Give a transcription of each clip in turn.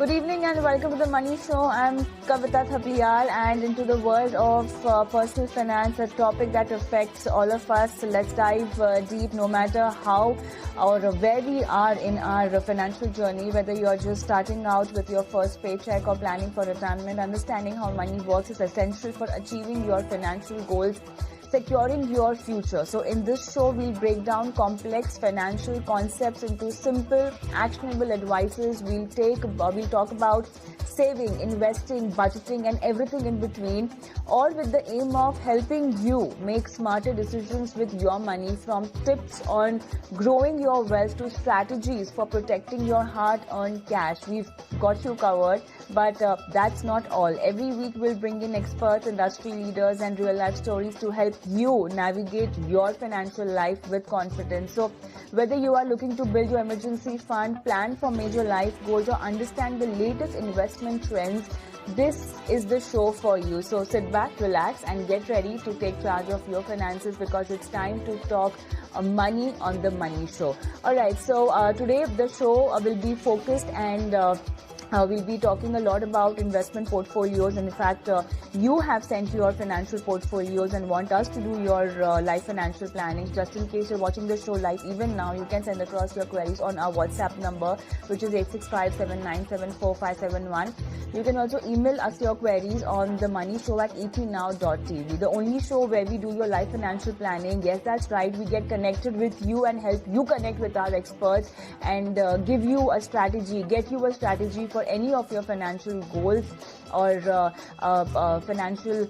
Good evening and welcome to the Money Show. I'm Kavita Thapiyal, and into the world of personal finance, a topic that affects all of us. Let's dive deep, no matter how or where we are in our financial journey, whether you're just starting out with your first paycheck or planning for retirement. Understanding how money works is essential for achieving your financial goals, securing your future. So in this show, we'll break down complex financial concepts into simple, actionable advices. We'll talk about saving, investing, budgeting, and everything in between, all with the aim of helping you make smarter decisions with your money, from tips on growing your wealth to strategies for protecting your hard-earned cash. We've got you covered, but that's not all. Every week, we'll bring in experts, industry leaders, and real-life stories to help you navigate your financial life with confidence. So whether you are looking to build your emergency fund, plan for major life goals, or understand the latest investment trends, this is the show for you. So sit back, relax, and get ready to take charge of your finances, because it's time to talk money on the Money Show. Alright, so today the show will be focused, and we'll be talking a lot about investment portfolios. And in fact, you have sent your financial portfolios and want us to do your live financial planning. Just in case you're watching the show live, even now, you can send across your queries on our WhatsApp number, which is 865-797-4571. You can also email us your queries on themoneyshow@etnow.tv. The only show where we do your live financial planning. Yes, that's right. We get connected with you and help you connect with our experts and give you a strategy, get you a strategy for any of your financial goals or financial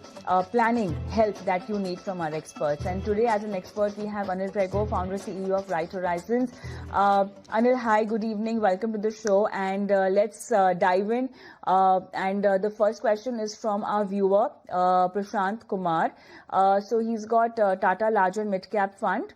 planning help that you need from our experts. And today, as an expert, we have Anil Rego, founder CEO of Right Horizons. Anil, hi, good evening, welcome to the show, and let's dive in. The first question is from our viewer, Prashant Kumar. So he's got Tata Large and Midcap Fund,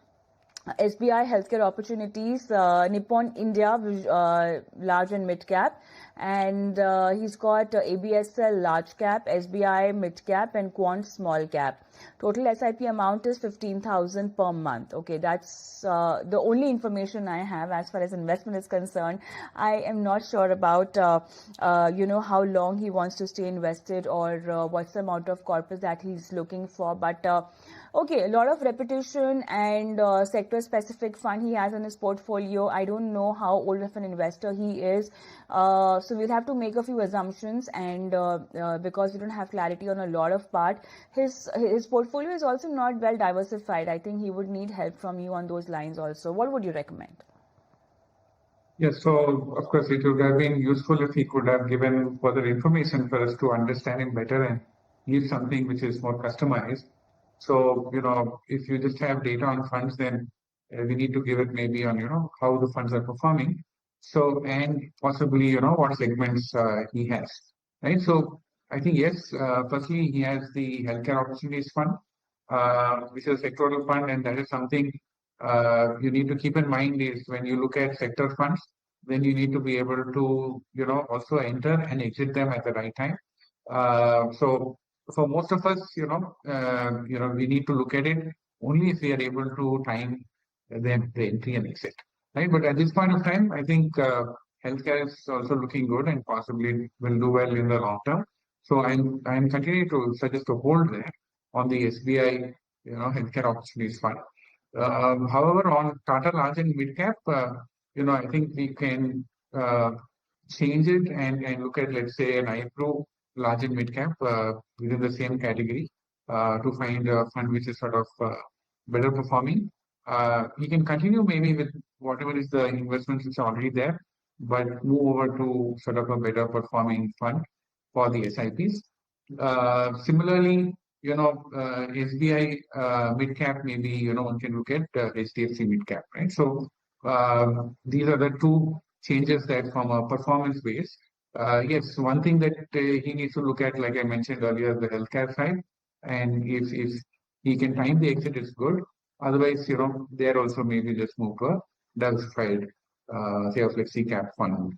SBI Healthcare Opportunities, Nippon India Large and Midcap, and he's got ABSL Large Cap, SBI Midcap, and Quant Small Cap. Total SIP amount is 15,000 per month. Okay, that's the only information I have as far as investment is concerned. I am not sure about how long he wants to stay invested, or what's the amount of corpus that he's looking for. But okay, a lot of repetition and sector-specific fund he has in his portfolio. I don't know how old of an investor he is. So we'll have to make a few assumptions, and because we don't have clarity on a lot of part, his portfolio is also not well diversified. I think he would need help from you on those lines also. What would you recommend? Yes, so of course it would have been useful if he could have given further information for us to understand him better and give something which is more customized. So, if you just have data on funds, then we need to give it maybe on, how the funds are performing. So, and possibly, what segments he has, right? So, I think, yes, firstly, he has the Healthcare Opportunities Fund, which is a sectoral fund, and that is something you need to keep in mind is when you look at sector funds, then you need to be able to, also enter and exit them at the right time. So for most of us, we need to look at it only if we are able to time the entry and exit, right? But at this point of time, I think healthcare is also looking good and possibly will do well in the long term. So I'm continuing to suggest to hold there on the SBI, Healthcare Opportunities Fund. However, on Tata Large and Midcap, I think we can change it and look at, let's say, an IPro Large and Midcap within the same category to find a fund which is sort of better performing. We can continue maybe with whatever is the investments which are already there, but move over to sort of a better performing fund for the SIPs. Similarly, SBI Midcap, maybe, one can look at HDFC Midcap, right? So these are the two changes that from a performance base. Yes, one thing that he needs to look at, like I mentioned earlier, the healthcare side, and if he can time the exit, it's good. Otherwise, there also maybe just move to a diversified, say a flexi cap fund,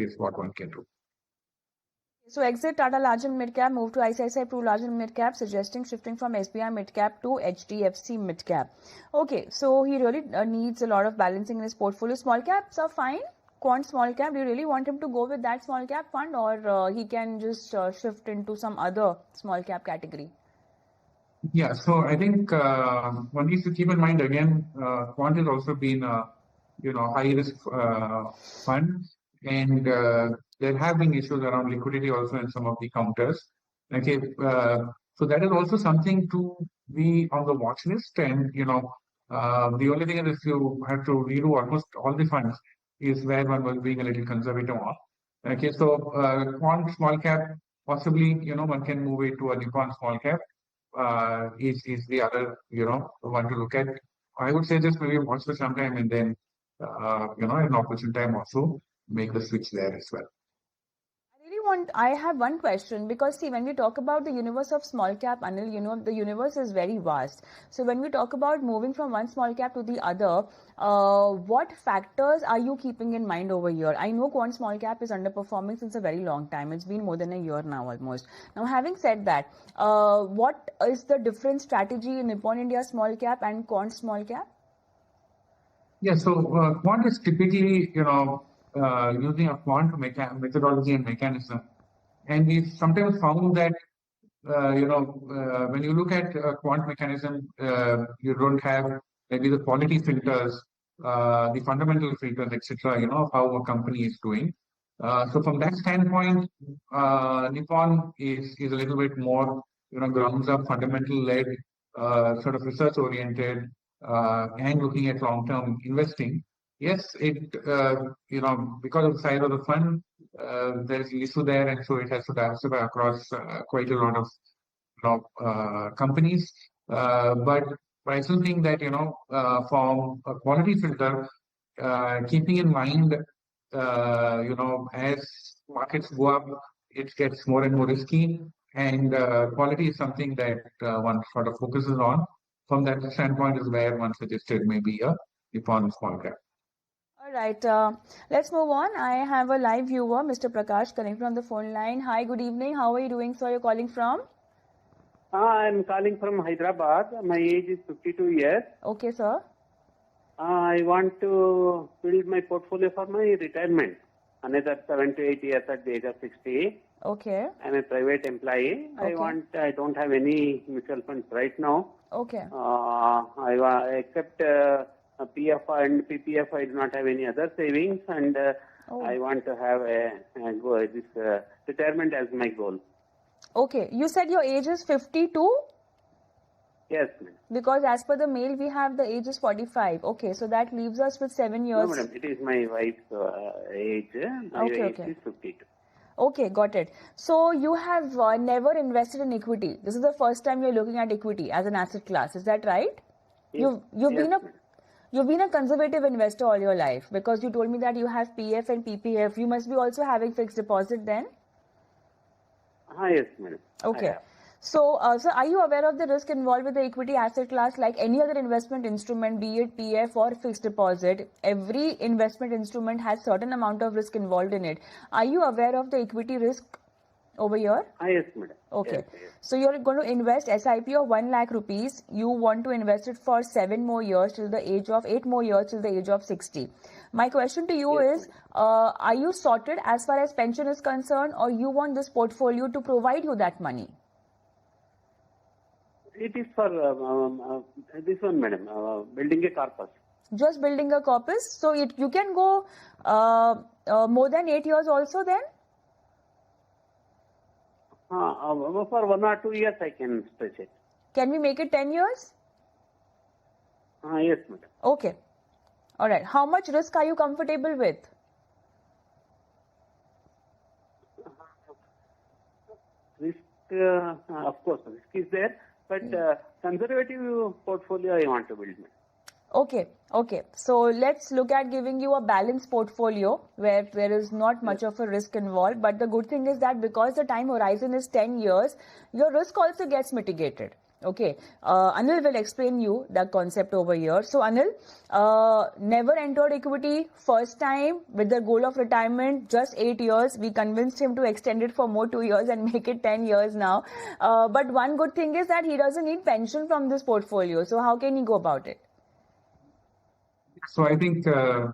is what one can do. So exit Tata Large and Midcap, move to ICICI Pro Large and Midcap, suggesting shifting from SBI Midcap to HDFC Midcap. Okay, so he really needs a lot of balancing in his portfolio. Small caps are fine. quant small cap? Do you really want him to go with that small cap fund, or he can just shift into some other small cap category? Yeah, so I think one needs to keep in mind again, quant has also been a high risk fund, and there have been issues around liquidity also in some of the counters. Okay, so that is also something to be on the watch list, and the only thing is if you have to redo almost all the funds is where one was being a little conservative on. Okay, so quant small cap possibly one can move it to a Nippon small cap is the other one to look at. I would say just maybe watch for some time and then an opportune time also make the switch there as well. I have one question, because see, when we talk about the universe of small cap, Anil, the universe is very vast. So when we talk about moving from one small cap to the other, what factors are you keeping in mind over here? I know quant small cap is underperforming since a very long time. It's been more than a year now almost. Now, having said that, what is the different strategy in Nippon India small cap and quant small cap? Yeah, so quant is typically, using a quant methodology and mechanism. And we've sometimes found that, when you look at a quant mechanism, you don't have maybe the quality filters, the fundamental filters, etc., of how a company is doing. So from that standpoint, Nippon is a little bit more, grounds up, fundamental led, sort of research oriented, and looking at long-term investing. Yes, because of the size of the fund, there's an issue there, and so it has to diversify across quite a lot of companies. But I still think that from a quality filter, keeping in mind, as markets go up, it gets more and more risky, and quality is something that one sort of focuses on. From that standpoint is where one suggested maybe a Nippon small cap. All right, let's move on. I have a live viewer, Mr. Prakash, connected on the phone line. Hi, good evening. How are you doing, sir? You're calling from? I'm calling from Hyderabad. My age is 52 years. Okay, sir. I want to build my portfolio for my retirement. Another 7 to 8 years at the age of 60. Okay. I'm a private employee. Okay. I don't have any mutual funds right now. Okay. Except PF and PPF, I do not have any other savings, and I want to have this retirement as my goal. Okay. You said your age is 52? Yes, ma'am. Because as per the mail, we have the age is 45. Okay, so that leaves us with 7 years. No, madam, it is my wife's age. My age is 52. Okay, got it. So you have never invested in equity. This is the first time you're looking at equity as an asset class. Is that right? Yes. You've been a conservative investor all your life, because you told me that you have PF and PPF. You must be also having fixed deposit then? Yes, madam. Okay. So, so are you aware of the risk involved with the equity asset class? Like any other investment instrument, be it PF or fixed deposit, every investment instrument has certain amount of risk involved in it. Are you aware of the equity risk over here? Yes, madam. Okay. Yes. So you're going to invest SIP of 1 lakh rupees. You want to invest it for 7 more years till the age of 8 more years till the age of 60. My question to you is, are you sorted as far as pension is concerned, or you want this portfolio to provide you that money? It is for this one, madam, building a corpus. Just building a corpus? So you can go more than 8 years also then? For 1 or 2 years I can stretch it. Can we make it 10 years? Yes, madam. Okay. All right. How much risk are you comfortable with? Risk, of course, risk is there, but conservative portfolio I want to build. Okay. So let's look at giving you a balanced portfolio where there is not much of a risk involved. But the good thing is that because the time horizon is 10 years, your risk also gets mitigated. Okay. Anil will explain you the concept over here. So Anil, never entered equity, first time with the goal of retirement, just 8 years. We convinced him to extend it for more 2 years and make it 10 years now. But one good thing is that he doesn't need pension from this portfolio. So how can he go about it? So I think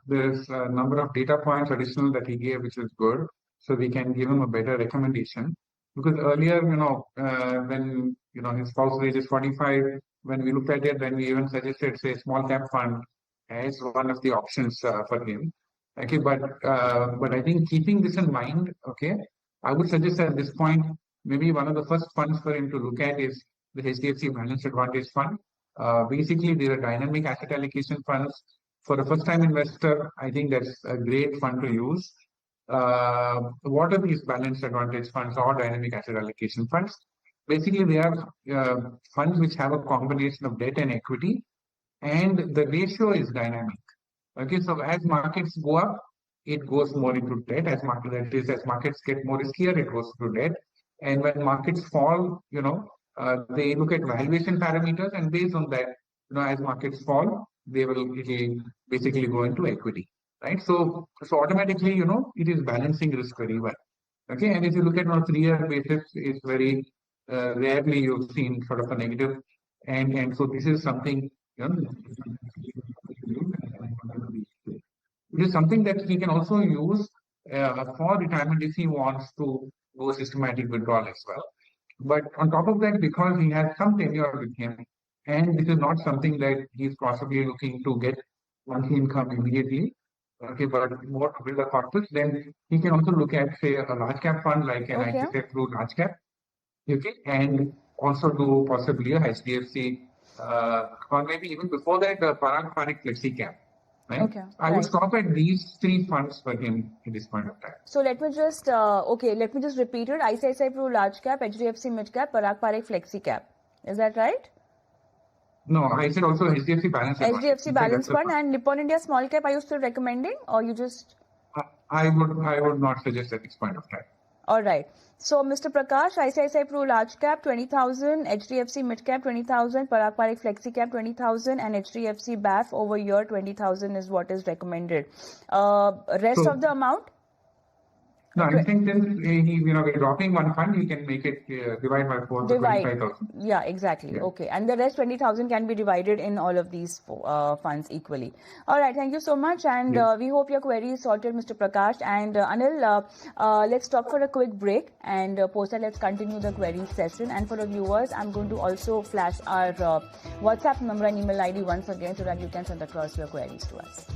there's a number of data points additional that he gave, which is good. So we can give him a better recommendation. Because earlier, when, his spouse age is 45, when we looked at it, then we even suggested, say, small cap fund as one of the options for him. Okay, but I think keeping this in mind, okay, I would suggest at this point, maybe one of the first funds for him to look at is the HDFC Balanced Advantage Fund. Basically, these are dynamic asset allocation funds. For a first-time investor, I think that's a great fund to use. What are these balanced advantage funds or dynamic asset allocation funds? Basically, they are funds which have a combination of debt and equity, and the ratio is dynamic. Okay, so as markets go up, it goes more into debt. As markets get more riskier, it goes to debt. And when markets fall, they look at valuation parameters, and based on that, as markets fall, it'll basically go into equity, right? So automatically, it is balancing risk very well. Okay, and if you look at on a 3-year basis, it's very rarely you've seen sort of a negative, and so this is something, it is something that he can also use for retirement if he wants to go systematic withdrawal as well. But on top of that, because he has some tenure with him, and this is not something that he's possibly looking to get monthly income immediately, okay, but more to build a corpus, then he can also look at, say, a large cap fund like an ICICI Pro Large Cap, okay, and also do possibly a HDFC, or maybe even before that, a Parag Flexi Cap. Right? Okay. I would stop at these 3 funds for him at this point of time. So let me just repeat it. ICICI Pro Large Cap, HDFC Midcap, Parag Flexi Cap. Is that right? No, I said also HDFC Balance Fund. HDFC Balance Fund and Nippon India Small Cap. Are you still recommending, or you just? I would not suggest at this point of time. All right. So, Mr. Prakash, ICICI Pro Large Cap 20,000, HDFC Midcap 20,000, Parag Flexi Cap 20,000, and HDFC BAF over year 20,000 is what is recommended. Rest of the amount? No, I think since we're dropping one fund, we can make it divide by 4 to 25,000. Yeah, exactly. Yeah. Okay. And the rest 20,000 can be divided in all of these funds equally. All right. Thank you so much. And we hope your query is sorted, Mr. Prakash. And Anil, let's stop for a quick break. And post that, let's continue the query session. And for the viewers, I'm going to also flash our WhatsApp number and email ID once again so that you can send across your queries to us.